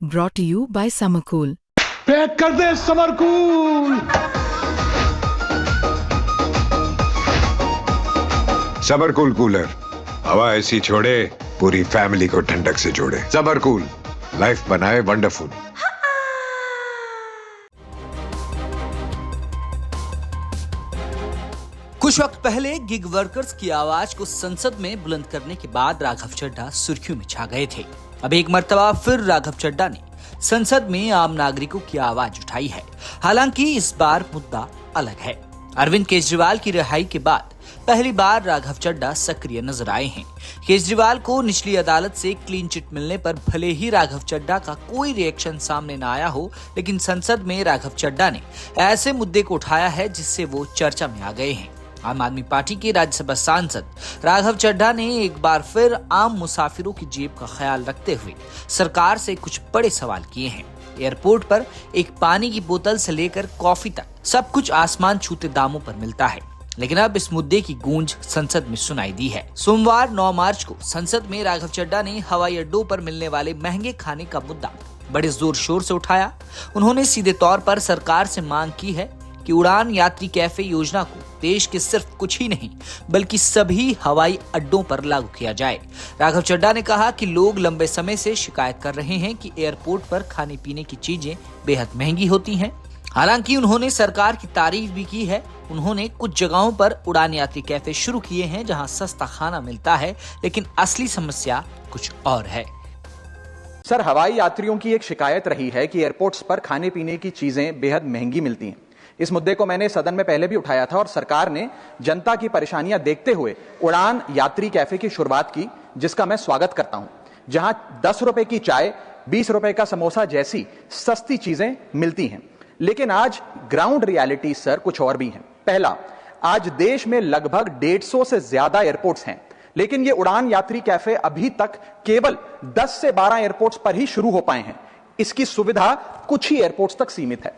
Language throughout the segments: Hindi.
brought to you by Summercool. Pack कर दे समरकूल। समरकूल कूलर हवा ऐसी छोड़े पूरी फैमिली को ठंडक से जोड़े। समरकूल लाइफ बनाए वंडरफुल। कुछ वक्त पहले गिग वर्कर्स की आवाज को संसद में बुलंद करने के बाद राघव चड्ढा सुर्खियों में छा गए थे। अब एक मर्तबा फिर राघव चड्ढा ने संसद में आम नागरिकों की आवाज उठाई है। हालांकि इस बार मुद्दा अलग है। अरविंद केजरीवाल की रिहाई के बाद पहली बार राघव चड्ढा सक्रिय नजर आए हैं। केजरीवाल को निचली अदालत से क्लीन चिट मिलने पर भले ही राघव चड्ढा का कोई रिएक्शन सामने न आया हो, लेकिन संसद में राघव चड्ढा ने ऐसे मुद्दे को उठाया है जिससे वो चर्चा में आ गए हैं। आम आदमी पार्टी के राज्यसभा सांसद राघव चड्ढा ने एक बार फिर आम मुसाफिरों की जेब का ख्याल रखते हुए सरकार से कुछ बड़े सवाल किए हैं। एयरपोर्ट पर एक पानी की बोतल से लेकर कॉफी तक सब कुछ आसमान छूते दामों पर मिलता है, लेकिन अब इस मुद्दे की गूंज संसद में सुनाई दी है। सोमवार 9 मार्च को संसद में राघव चड्ढा ने हवाई अड्डों पर मिलने वाले महंगे खाने का मुद्दा बड़े जोर शोर से उठाया। उन्होंने सीधे तौर पर सरकार से मांग की है कि उड़ान यात्री कैफे योजना को देश के सिर्फ कुछ ही नहीं बल्कि सभी हवाई अड्डों पर लागू किया जाए। राघव चड्ढा ने कहा कि लोग लंबे समय से शिकायत कर रहे हैं कि एयरपोर्ट पर खाने पीने की चीजें बेहद महंगी होती हैं। हालांकि उन्होंने सरकार की तारीफ भी की है। उन्होंने कुछ जगहों पर उड़ान यात्री कैफे शुरू किए हैं जहां सस्ता खाना मिलता है, लेकिन असली समस्या कुछ और है। सर, हवाई यात्रियों की एक शिकायत रही है कि एयरपोर्ट्स पर खाने पीने की चीजें बेहद महंगी मिलती हैं। इस मुद्दे को मैंने सदन में पहले भी उठाया था और सरकार ने जनता की परेशानियां देखते हुए उड़ान यात्री कैफे की शुरुआत की, जिसका मैं स्वागत करता हूं, जहां 10 रुपए की चाय, 20 रुपए का समोसा जैसी सस्ती चीजें मिलती हैं। लेकिन आज ग्राउंड रियलिटी सर कुछ और भी है। पहला, आज देश में लगभग 150 से ज्यादा एयरपोर्ट्स हैं, लेकिन ये उड़ान यात्री कैफे अभी तक केवल 10 से 12 एयरपोर्ट्स पर ही शुरू हो पाए हैं। इसकी सुविधा कुछ ही एयरपोर्ट्स तक सीमित है।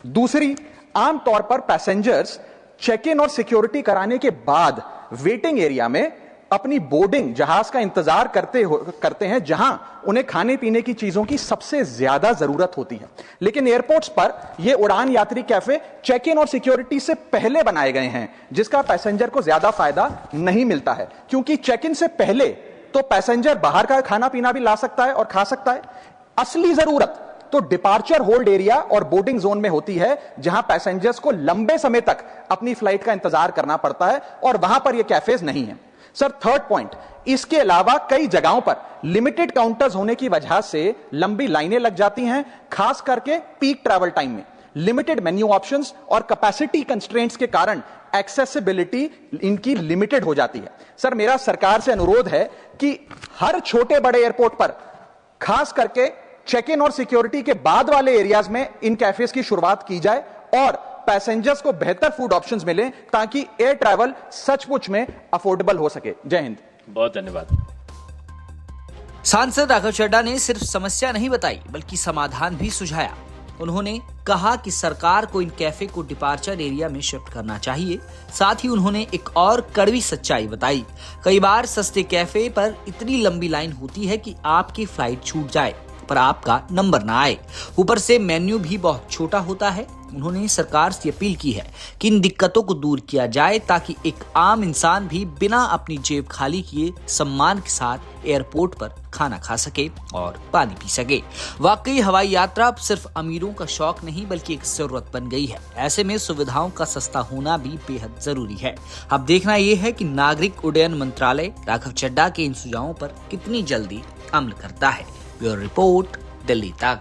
दूसरी, आमतौर पर पैसेंजर्स चेक इन और सिक्योरिटी कराने के बाद वेटिंग एरिया में अपनी बोर्डिंग जहाज का इंतजार करते हैं, जहां उन्हें खाने पीने की चीजों की सबसे ज्यादा जरूरत होती है। लेकिन एयरपोर्ट्स पर यह उड़ान यात्री कैफे चेक इन और सिक्योरिटी से पहले बनाए गए हैं, जिसका पैसेंजर को ज्यादा फायदा नहीं मिलता है, क्योंकि चेक इन से पहले तो पैसेंजर बाहर का खाना पीना भी ला सकता है और खा सकता है। असली जरूरत तो डिपार्चर होल्ड एरिया और बोर्डिंग जोन में होती है, जहां पैसेंजर्स को लंबे समय तक अपनी फ्लाइट का इंतजार करना पड़ता है, और वहां पर ये कैफेज नहीं है। सर, थर्ड पॉइंट, इसके अलावा कई जगहों पर लिमिटेड काउंटर्स होने की वजह से लंबी लाइनें लग जाती हैं, खास करके पीक ट्रैवल टाइम में। लिमिटेड मेन्यू ऑप्शंस और कैपेसिटी कंस्ट्रेंट्स के कारण एक्सेसिबिलिटी इनकी लिमिटेड हो जाती है। सर, मेरा सरकार से अनुरोध है कि हर छोटे बड़े एयरपोर्ट पर, खास करके चेक इन और सिक्योरिटी के बाद वाले एरियाज में, इन कैफेज की शुरुआत की जाए और पैसेंजर्स को बेहतर फूड ऑप्शंस मिले, ताकि एयर ट्रैवल सचमुच में अफोर्डेबल हो सके। जय हिंद। बहुत धन्यवाद। सांसद राघव चड्ढा ने सिर्फ समस्या नहीं बताई बल्कि समाधान भी सुझाया। उन्होंने कहा कि सरकार को इन कैफे को डिपार्चर एरिया में शिफ्ट करना चाहिए। साथ ही उन्होंने एक और कड़वी सच्चाई बताई। कई बार सस्ते कैफे पर इतनी लंबी लाइन होती है कि आपकी फ्लाइट छूट जाए पर आपका नंबर ना आए। ऊपर से मेन्यू भी बहुत छोटा होता है। उन्होंने सरकार से अपील की है कि इन दिक्कतों को दूर किया जाए, ताकि एक आम इंसान भी बिना अपनी जेब खाली किए सम्मान के साथ एयरपोर्ट पर खाना खा सके और पानी पी सके। वाकई हवाई यात्रा अब सिर्फ अमीरों का शौक नहीं बल्कि एक जरूरत बन गई है। ऐसे में सुविधाओं का सस्ता होना भी बेहद जरूरी है। अब देखना यह है कि नागरिक उड्डयन मंत्रालय राघव चड्ढा के इन सुझावों पर कितनी जल्दी अमल करता है। ब्यूरो रिपोर्ट, दिल्ली तक।